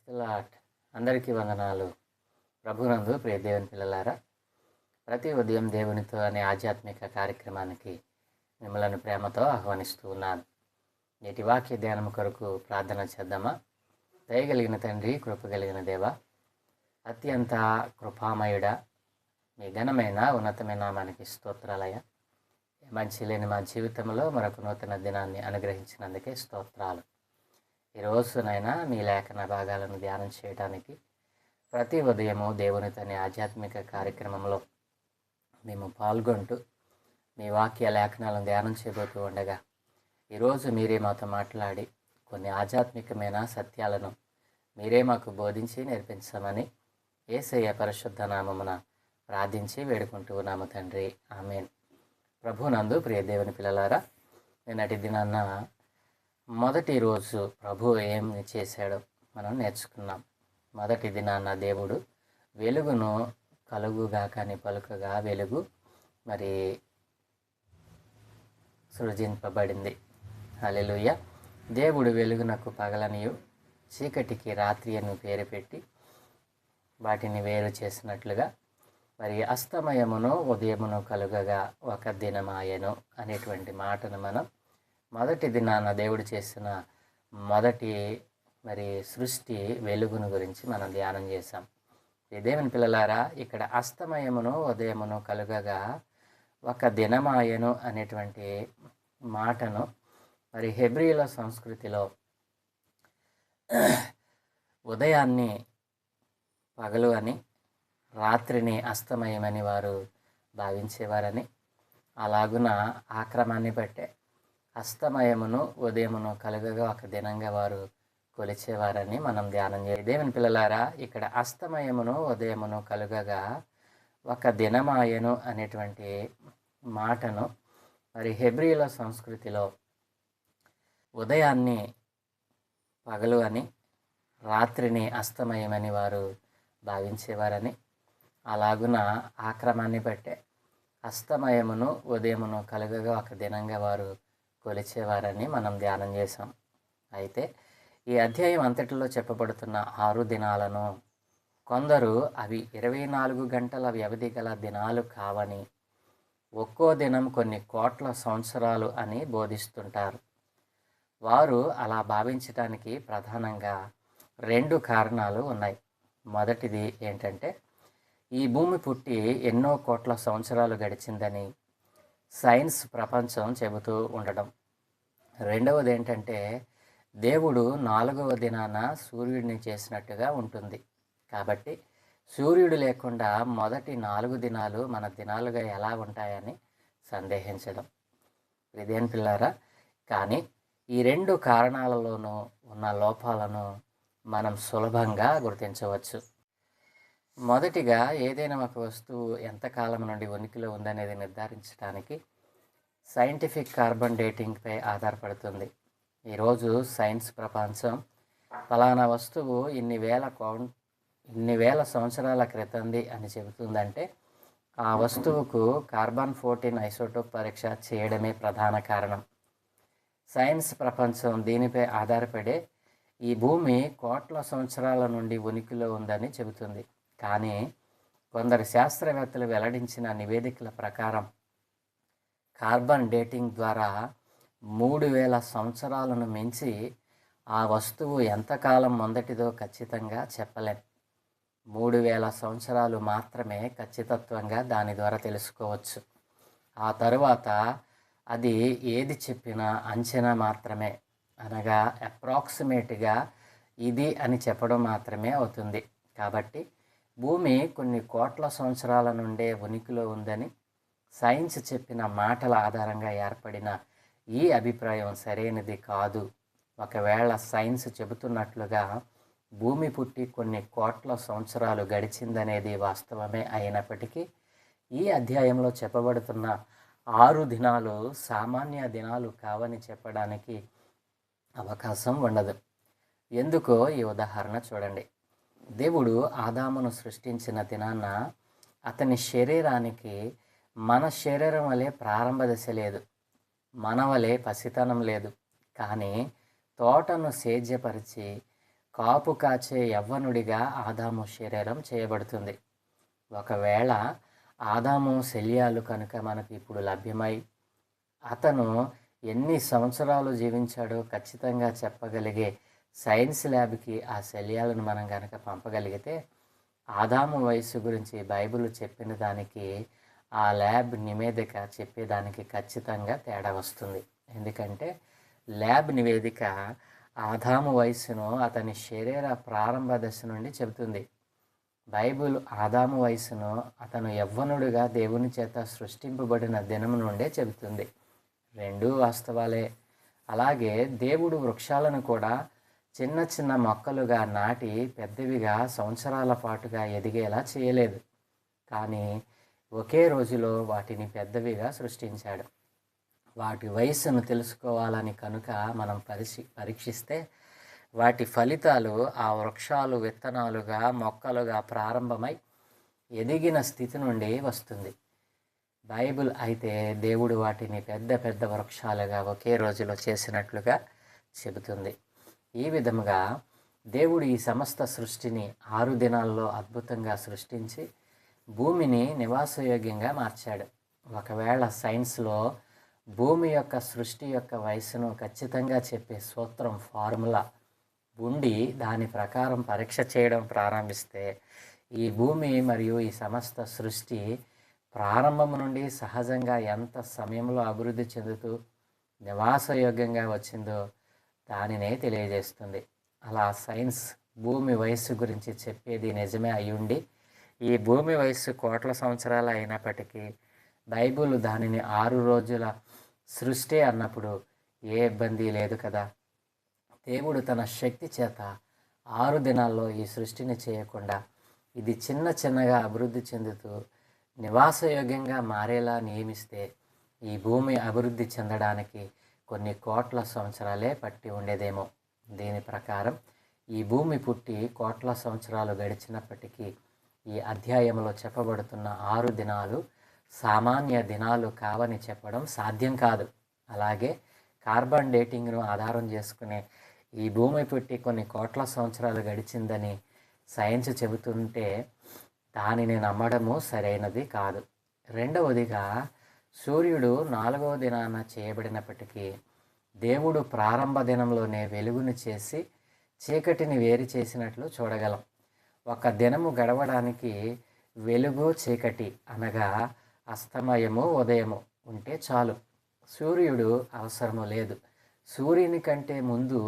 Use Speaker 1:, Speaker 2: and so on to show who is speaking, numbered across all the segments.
Speaker 1: Lord. అందరికీ వందనాలు. ప్రభునందు ప్రియ దేవుని పిల్లలారా, ప్రతి ఉదయం దేవునితో అనే ఆధ్యాత్మిక కార్యక్రమానికి మిమ్మల్ని ప్రేమతో ఆహ్వానిస్తూ ఉన్నాను. నేటి వాక్య ధ్యానం కొరకు ప్రార్థన చేద్దామా? దయగలిగిన తండ్రి, కృపగలిగిన దేవ, అత్యంత కృపామయుడ, మీ ఘనమైన ఉన్నతమైన నామానికి స్తోత్రాలయ. మంచి లేని మా జీవితంలో మరొక నూతన దినాన్ని అనుగ్రహించినందుకే స్తోత్రాలు. ఈరోజునైనా మీ లేఖన భాగాలను ధ్యానం చేయడానికి ప్రతి ఉదయము దేవునితోని ఆధ్యాత్మిక కార్యక్రమంలో మేము పాల్గొంటూ మీ వాక్య లేఖనాలను ధ్యానం చేయబోతూ ఉండగా ఈరోజు మీరే మాతో మాట్లాడి కొన్ని ఆధ్యాత్మికమైన సత్యాలను మీరే మాకు బోధించి నేర్పించమని యేసయ్య పరిశుద్ధ నామమున ప్రార్థించి వేడుకుంటూ ఉన్నాము తండ్రి. ఆమేన్. ప్రభునందు ప్రియ దేవుని పిల్లలారా, నిన్నటి దినాన్న మొదటి రోజు ప్రభు ఏం చేశాడో మనం నేర్చుకున్నాం. మొదటి దినాన్న దేవుడు వెలుగును కలుగుగా కానీ పలుకగా వెలుగు మరి సృజింపబడింది. హల్లెలూయా. దేవుడు వెలుగునకు పగలనియు చీకటికి రాత్రి అని పేరు పెట్టి వాటిని వేరు చేసినట్లుగా మరి అస్తమయమును ఉదయమును కలుగగా ఒక దినమాయను అనేటువంటి మాటను మనం మొదటి దినాన దేవుడు చేసిన మొదటి మరి సృష్టి వెలుగును గురించి మనం ధ్యానం చేశాం. దేవుని పిల్లలారా, ఇక్కడ అస్తమయమును ఉదయమును కలుగగా ఒక దినమాయను అనేటువంటి మాటను మరి హెబ్రీల సంస్కృతిలో ఉదయాన్ని పగలు అని, రాత్రిని అస్తమయమని వారు భావించేవారని, అలాగున ఆ క్రమాన్ని బట్టే అస్తమయమును ఉదయమును కలుగగా ఒక దినంగా వారు కొలిచేవారని మనం ధ్యానం చేయాలి. దేవుని పిల్లలారా, ఇక్కడ అస్తమయమును ఉదయమును కలుగగా ఒక దినమాయను అనేటువంటి మాటను మరి హెబ్రీల సంస్కృతిలో ఉదయాన్ని పగలు అని, రాత్రిని అస్తమయమని వారు భావించేవారని, అలాగున ఆ క్రమాన్ని బట్టే అస్తమయమును ఉదయమును కలుగగా ఒక దినంగా వారు కొలిచేవారని మనం ధ్యానం చేసాం. అయితే ఈ అధ్యాయం అంతటిలో చెప్పబడుతున్న 6 దినాలను కొందరు అవి 24 గంటల వ్యవధి గల దినాలు కావని, ఒక్కో దినం కొన్ని కోట్ల సంవత్సరాలు అని బోధిస్తుంటారు. వారు అలా భావించడానికి ప్రధానంగా 2 కారణాలు ఉన్నాయి. మొదటిది ఏంటంటే, ఈ భూమి పుట్టి ఎన్నో కోట్ల సంవత్సరాలు గడిచిందని సైన్స్ ప్రపంచం చెబుతూ ఉండడం. రెండవది ఏంటంటే, దేవుడు 4వ దినాన సూర్యుడిని చేసినట్టుగా ఉంటుంది. కాబట్టి సూర్యుడు లేకుండా మొదటి 4 దినాలు మన దినాలుగా ఎలా ఉంటాయని సందేహించడం. ఇదేం పిల్లారా, కానీ ఈ 2 కారణాలలోనూ ఉన్న లోపాలను మనం సులభంగా గుర్తించవచ్చు. మొదటిగా, ఏదైనా ఒక వస్తువు ఎంతకాలం నుండి ఉనికిలో ఉందనేది నిర్ధారించడానికి సైంటిఫిక్ కార్బన్ డేటింగ్పై ఆధారపడుతుంది. ఈరోజు సైన్స్ ప్రపంచం ఫలానా వస్తువు ఇన్ని వేల సంవత్సరాల క్రితంది అని చెబుతుందంటే ఆ వస్తువుకు కార్బన్-14 ఐసోటోప్ పరీక్ష చేయడమే ప్రధాన కారణం. సైన్స్ ప్రపంచం దీనిపై ఆధారపడే ఈ భూమి కోట్ల సంవత్సరాల నుండి ఉనికిలో ఉందని చెబుతుంది. కానీ కొందరు శాస్త్రవేత్తలు వెల్లడించిన నివేదికల ప్రకారం కార్బన్ డేటింగ్ ద్వారా 3000 సంవత్సరాలను మించి ఆ వస్తువు ఎంతకాలం మొదటిదో ఖచ్చితంగా చెప్పలేం. 3000 సంవత్సరాలు మాత్రమే ఖచ్చితత్వంగా దాని ద్వారా తెలుసుకోవచ్చు. ఆ తరువాత అది ఏది చెప్పినా అంచనా మాత్రమే, అనగా అప్రాక్సిమేట్గా ఇది అని చెప్పడం మాత్రమే అవుతుంది. కాబట్టి భూమి కొన్ని కోట్ల సంవత్సరాల నుండే ఉనికిలో ఉందని సైన్స్ చెప్పిన మాటల ఆధారంగా ఏర్పడిన ఈ అభిప్రాయం సరైనది కాదు. ఒకవేళ సైన్స్ చెబుతున్నట్లుగా భూమి పుట్టి కొన్ని కోట్ల సంవత్సరాలు గడిచిందనేది వాస్తవమే అయినప్పటికీ ఈ అధ్యాయంలో చెప్పబడుతున్న 6 దినాలు సామాన్య దినాలు కావని చెప్పడానికి అవకాశం ఉండదు. ఎందుకో ఈ ఉదాహరణ చూడండి. దేవుడు ఆదామును సృష్టించిన దినాన అతని శరీరానికి మన శరీరం వలె ప్రారంభ దశ లేదు, మన వలె పసితనం లేదు. కానీ తోటను సేద్యపరిచి కాపు కాచే యవ్వనుడిగా ఆదాము శరీరం చేయబడుతుంది. ఒకవేళ ఆదాము శల్యాలు కనుక మనకు ఇప్పుడు లభ్యమై అతను ఎన్ని సంవత్సరాలు జీవించాడో ఖచ్చితంగా చెప్పగలిగే సైన్స్ ల్యాబ్కి ఆ శల్యాలను మనం కనుక పంపగలిగితే ఆదాము వయస్సు గురించి బైబిల్ చెప్పిన దానికి ఆ ల్యాబ్ నివేదిక చెప్పేదానికి ఖచ్చితంగా తేడా వస్తుంది. ఎందుకంటే ల్యాబ్ నివేదిక ఆదాము వయస్సును అతని శరీర ప్రారంభ దశ నుండి చెబుతుంది. బైబిల్ ఆదాము వయస్సును అతను యవ్వనుడిగా దేవుని చేత సృష్టింపబడిన దినం నుండే చెబుతుంది. రెండూ వాస్తవాలే. అలాగే దేవుడు వృక్షాలను కూడా చిన్న చిన్న మొక్కలుగా నాటి పెద్దవిగా సంవత్సరాల పాటుగా ఎదిగేలా చేయలేదు, కానీ ఒకే రోజులో వాటిని పెద్దవిగా సృష్టించాడు. వాటి వయస్సును తెలుసుకోవాలని కనుక మనం పరీక్షిస్తే వాటి ఫలితాలు ఆ వృక్షాలు విత్తనాలుగా మొక్కలుగా ప్రారంభమై ఎదిగిన స్థితి నుండి వస్తుంది. బైబిల్ అయితే దేవుడు వాటిని పెద్ద పెద్ద వృక్షాలుగా ఒకే రోజులో చేసినట్లుగా చెబుతుంది. ఈ విధముగా దేవుడు ఈ సమస్త సృష్టిని 6 దినాల్లో అద్భుతంగా సృష్టించి భూమిని నివాసయోగ్యంగా మార్చాడు. ఒకవేళ సైన్స్లో భూమి యొక్క సృష్టి యొక్క వయసును ఖచ్చితంగా చెప్పే సూత్రం ఫార్ములా ఉండి దాని ప్రకారం పరీక్ష చేయడం ప్రారంభిస్తే ఈ భూమి మరియు ఈ సమస్త సృష్టి ప్రారంభం నుండి సహజంగా ఎంత సమయంలో అభివృద్ధి చెందుతూ నివాసయోగ్యంగా వచ్చిందో దానినే తెలియజేస్తుంది. అలా సైన్స్ భూమి వయస్సు గురించి చెప్పేది నిజమే అయ్యుండి ఈ భూమి వయస్సు కోట్ల సంవత్సరాలు అయినప్పటికీ బైబిల్ దానిని 6 రోజుల సృష్టి అన్నప్పుడు ఏ ఇబ్బంది లేదు కదా. దేవుడు తన శక్తి చేత 6 దినాల్లో ఈ సృష్టిని చేయకుండా ఇది చిన్న చిన్నగా అభివృద్ధి చెందుతూ నివాసయోగ్యంగా మారేలా నియమిస్తే ఈ భూమి అభివృద్ధి చెందడానికి కొన్ని కోట్ల సంవత్సరాలే పట్టి ఉండేదేమో. దీని ప్రకారం ఈ భూమి పుట్టి కోట్ల సంవత్సరాలు గడిచినప్పటికీ ఈ అధ్యాయంలో చెప్పబడుతున్న 6 దినాలు సామాన్య దినాలు కావని చెప్పడం సాధ్యం కాదు. అలాగే కార్బన్ డేటింగ్ను ఆధారం చేసుకునే ఈ భూమి పుట్టి కొన్ని కోట్ల సంవత్సరాలు గడిచిందని సైన్స్ చెబుతుంటే దానిని నమ్మడము సరైనది కాదు. రెండవదిగా సూర్యుడు 4వ దినాన చేయబడినప్పటికీ దేవుడు ప్రారంభ దినంలోనే వెలుగును చేసి చీకటిని వేరు చేసినట్లు చూడగలం. ఒక దినము గడవడానికి వెలుగు చీకటి అనగా అస్తమయము ఉదయము ఉంటే చాలు. సూర్యుడు అవసరము లేదు. సూర్యుని కంటే ముందు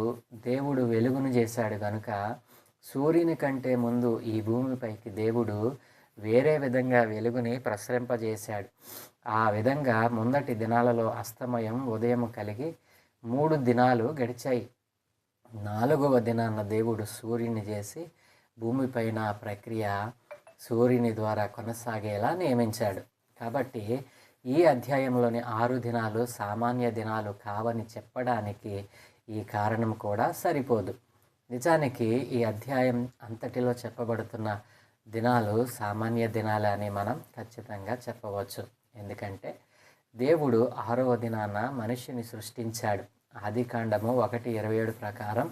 Speaker 1: దేవుడు వెలుగును చేశాడు కనుక సూర్యుని కంటే ముందు ఈ భూమిపైకి దేవుడు వేరే విధంగా వెలుగుని ప్రసరింపజేశాడు. ఆ విధంగా ముందటి దినాలలో అస్తమయం ఉదయం కలిగి 3 దినాలు గడిచాయి. 4వ దినాన దేవుడు సూర్యుని చేసి భూమిపైన ప్రక్రియ సూర్యుని ద్వారా కొనసాగేలా నియమించాడు. కాబట్టి ఈ అధ్యాయంలోని 6 దినాలు సామాన్య దినాలు కావని చెప్పడానికి ఈ కారణం కూడా సరిపోదు. నిజానికి ఈ అధ్యాయం అంతటిలో చెప్పబడుతున్న దినాలు సామాన్య దినాలే అని మనం ఖచ్చితంగా చెప్పవచ్చు. ఎందుకంటే దేవుడు 6వ దినాన మనిషిని సృష్టించాడు. ఆదికాండము 1:27 ప్రకారం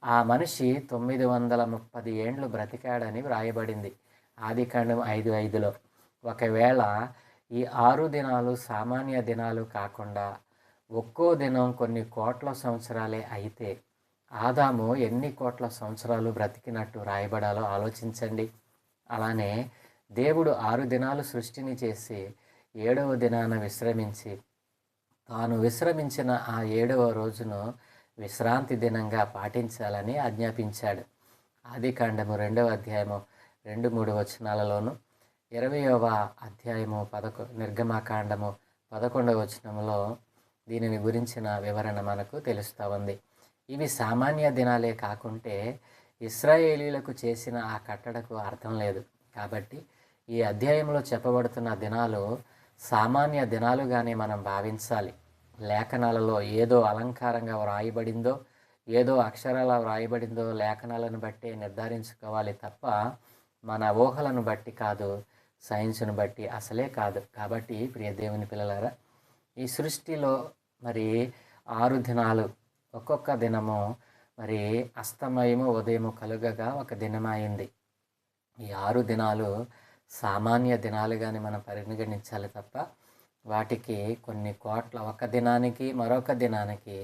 Speaker 1: ఆ మనిషి 930 ఏండ్లు బ్రతికాడని వ్రాయబడింది ఆదికాండం 5:5లో. ఒకవేళ ఈ 6 దినాలు సామాన్య దినాలు కాకుండా ఒక్కో దినం కొన్ని కోట్ల సంవత్సరాలే అయితే ఆదాము ఎన్ని కోట్ల సంవత్సరాలు బ్రతికినట్టు రాయబడాలో ఆలోచించండి. అలానే దేవుడు 6 దినాలు సృష్టిని చేసి 7వ దినాన విశ్రమించి తాను విశ్రమించిన ఆ 7వ రోజును విశ్రాంతి దినంగా పాటించాలని ఆజ్ఞాపించాడు. ఆదికాండము 2వ అధ్యాయము 2-3 వచనాలలోను 20వ అధ్యాయము నిర్గమకాండము 11వ వచనంలో దీనిని గురించిన వివరణ మనకు తెలుస్తూ ఉంది. ఇవి సామాన్య దినాలే కాకుంటే ఇశ్రాయేలీలకు చేసిన ఆ కట్టడకు అర్థం లేదు. కాబట్టి ఈ అధ్యాయంలో చెప్పబడుతున్న దినాలు సామాన్య దినాలుగానే మనం భావించాలి. లేఖనాలలో ఏదో అలంకారంగా వ్రాయబడిందో ఏదో అక్షరాల వ్రాయబడిందో లేఖనాలను బట్టి నిర్ధారించుకోవాలి తప్ప మన ఊహలను బట్టి కాదు, సైన్స్ను బట్టి అసలే కాదు. కాబట్టి ప్రియ దేవుని పిల్లలారా, ఈ సృష్టిలో మరి 6 దినాలు ఒక్కొక్క దినము మరి అస్తమయము ఉదయము కలుగగా ఒక దినమైంది. ఈ 6 దినాలు సామాన్య దినాలుగానే మనం పరిగణించాలి తప్ప వాటికి కొన్ని కోట్ల, ఒక దినానికి మరొక దినానికి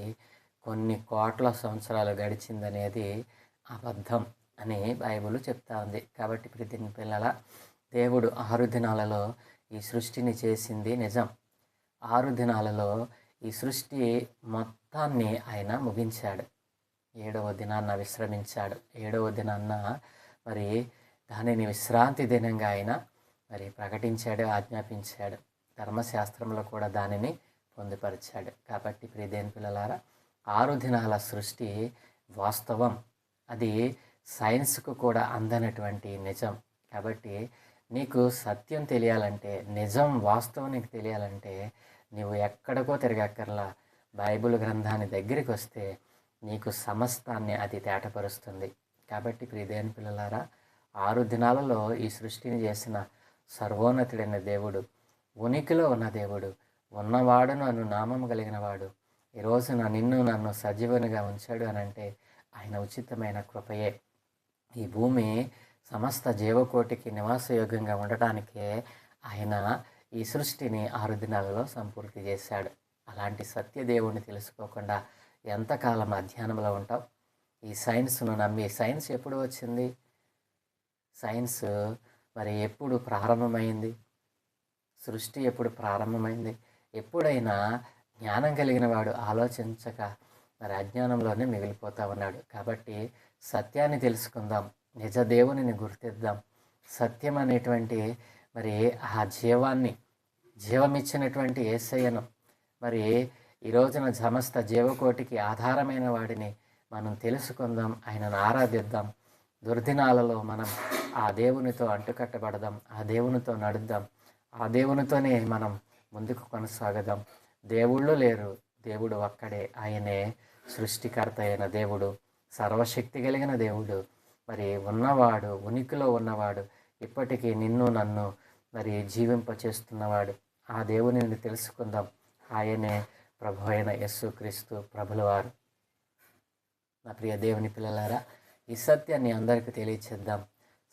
Speaker 1: కొన్ని కోట్ల సంవత్సరాలు గడిచిందనేది అబద్ధం అని బైబిల్ చెప్తా ఉంది. కాబట్టి ప్రతి పిల్లల దేవుడు 6 దినాలలో ఈ సృష్టిని చేసింది నిజం. 6 దినాలలో ఈ సృష్టి మొత్తాన్ని ఆయన ముగించాడు. 7వ దినాన్న విశ్రమించాడు. 7వ దినాన్న మరి దానిని విశ్రాంతి దినంగా ఆయన మరి ప్రకటించాడు, ఆజ్ఞాపించాడు. ధర్మశాస్త్రంలో కూడా దానిని పొందుపరిచాడు. కాబట్టి ప్రియదేని పిల్లలారా, 6 దినాల సృష్టి వాస్తవం. అది సైన్స్కు కూడా అందనటువంటి నిజం. కాబట్టి నీకు సత్యం తెలియాలంటే, నిజం వాస్తవం నీకు తెలియాలంటే నువ్వు ఎక్కడికో తిరగక్కర్లా, బైబిల్ గ్రంథాన్ని దగ్గరికి వస్తే నీకు సమస్తాన్ని అది తేటపరుస్తుంది. కాబట్టి ప్రియదేని పిల్లలారా, 6 దినాలలో ఈ సృష్టిని చేసిన సర్వోన్నతుడైన దేవుడు, ఉనికిలో ఉన్న దేవుడు, ఉన్నవాడును అను నామం కలిగిన వాడు, ఈ రోజున నన్ను సజీవునిగా ఉంచాడు అనంటే ఆయన ఉచితమైన కృపయే. ఈ భూమి సమస్త జీవకోటికి నివాసయోగ్యంగా ఉండటానికే ఆయన ఈ సృష్టిని 6 దినాలలో సంపూర్తి చేశాడు. అలాంటి సత్యదేవుని తెలుసుకోకుండా ఎంతకాలం అధ్యయనంలో ఉంటావు? ఈ సైన్స్ను నమ్మి, సైన్స్ ఎప్పుడు వచ్చింది? సైన్స్ మరి ఎప్పుడు ప్రారంభమైంది? సృష్టి ఎప్పుడు ప్రారంభమైంది? ఎప్పుడైనా జ్ఞానం కలిగిన వాడు ఆలోచించక మరి అజ్ఞానంలోనే మిగిలిపోతూ ఉన్నాడు. కాబట్టి సత్యాన్ని తెలుసుకుందాం, నిజ దేవునిని గుర్తిద్దాం. సత్యం అనేటువంటి మరి ఆ జీవమిచ్చినటువంటి యేసయ్యను మరి ఈ రోజున సమస్త జీవకోటికి ఆధారమైన వాడిని మనం తెలుసుకుందాం, ఆయనను ఆరాధిద్దాం. దుర్దినాలలో మనం ఆ దేవునితో అంటుకట్టబడదాం, ఆ దేవునితో నడుద్దాం, ఆ దేవునితోనే మనం ముందుకు కొనసాగదాం. దేవుళ్ళు లేరు, దేవుడు ఒక్కడే. ఆయనే సృష్టికర్త అయిన దేవుడు, సర్వశక్తి కలిగిన దేవుడు, మరి ఉన్నవాడు, ఉనికిలో ఉన్నవాడు, ఇప్పటికీ నిన్ను నన్ను మరి జీవింపచేస్తున్నవాడు. ఆ దేవునిని తెలుసుకుందాం. ఆయనే ప్రభు అయిన యేసుక్రీస్తు ప్రభులవారు. నా ప్రియ దేవుని పిల్లలారా, ఈ సత్యాన్ని అందరికీ తెలియచేద్దాం.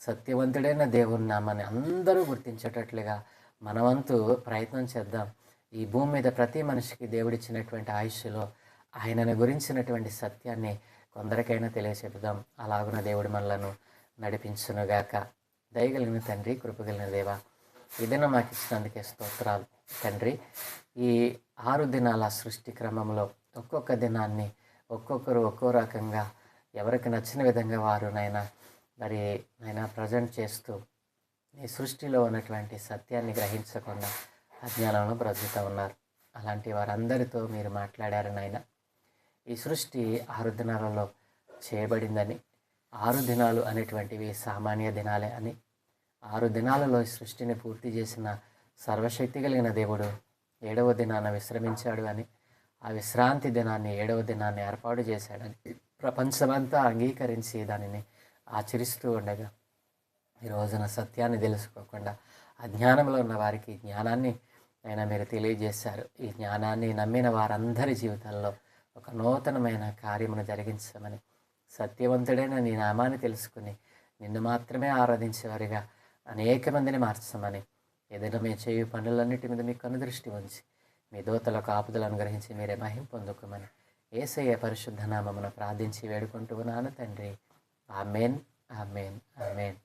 Speaker 1: సత్యవంతుడైన దేవుని నామాన్ని అందరూ గుర్తించేటట్లుగా మనవంతు ప్రయత్నం చేద్దాం. ఈ భూమి మీద ప్రతి మనిషికి దేవుడిచ్చినటువంటి ఆయుష్లో ఆయనను గురించినటువంటి సత్యాన్ని కొందరికైనా తెలియచెప్పుదాం. అలాగున దేవుడు మనలను నడిపించునుగాక. దయగలిగిన తండ్రి, కృపగలిగిన దేవ, ఈ దినం మాకు ఇచ్చినందుకే స్తోత్రాలు తండ్రి. ఈ 6 దినాల సృష్టి క్రమంలో ఒక్కొక్క దినాన్ని ఒక్కొక్కరు ఒక్కో రకంగా ఎవరికి నచ్చిన విధంగా వారు నైనా ప్రజెంట్ చేస్తూ ఈ సృష్టిలో ఉన్నటువంటి సత్యాన్ని గ్రహించకుండా అజ్ఞానంలో బ్రతుకుతూ ఉన్నారు. అలాంటి వారందరితో మీరు మాట్లాడారు నాయన. ఈ సృష్టి 6 దినాలలో చేయబడిందని, 6 దినాలు అనేటువంటివి సామాన్య దినాలే అని, 6 దినాలలో ఈ సృష్టిని పూర్తి చేసిన సర్వశక్తి కలిగిన దేవుడు 7వ దినాన విశ్రమించాడు అని, ఆ విశ్రాంతి దినాన్ని 7వ దినాన్ని ఏర్పాటు చేశాడని ప్రపంచమంతా అంగీకరించి దానిని ఆచరిస్తూ ఉండగా ఈ రోజున సత్యాన్ని తెలుసుకోకుండా అజ్ఞానంలో ఉన్న వారికి జ్ఞానాన్ని అయినా మీరు తెలియజేశారు. ఈ జ్ఞానాన్ని నమ్మిన వారందరి జీవితాల్లో ఒక నూతనమైన కార్యమును జరిగించమని, సత్యవంతుడైన నీ నామాన్ని తెలుసుకుని నిన్ను మాత్రమే ఆరాధించేవారిగా అనేక మందిని మార్చమని, ఏదైనా మేము చేయు పనులన్నిటి మీద మీ కనుదృష్టి ఉంచి మీ దూతలకు ఆపుదలను గ్రహించి మీరే మహిం పొందుకోమని యేసయ్య పరిశుద్ధ నామమున ప్రార్థించి వేడుకుంటూ ఉన్నాను తండ్రి. ఆమేన్, ఆమేన్, ఆమేన్.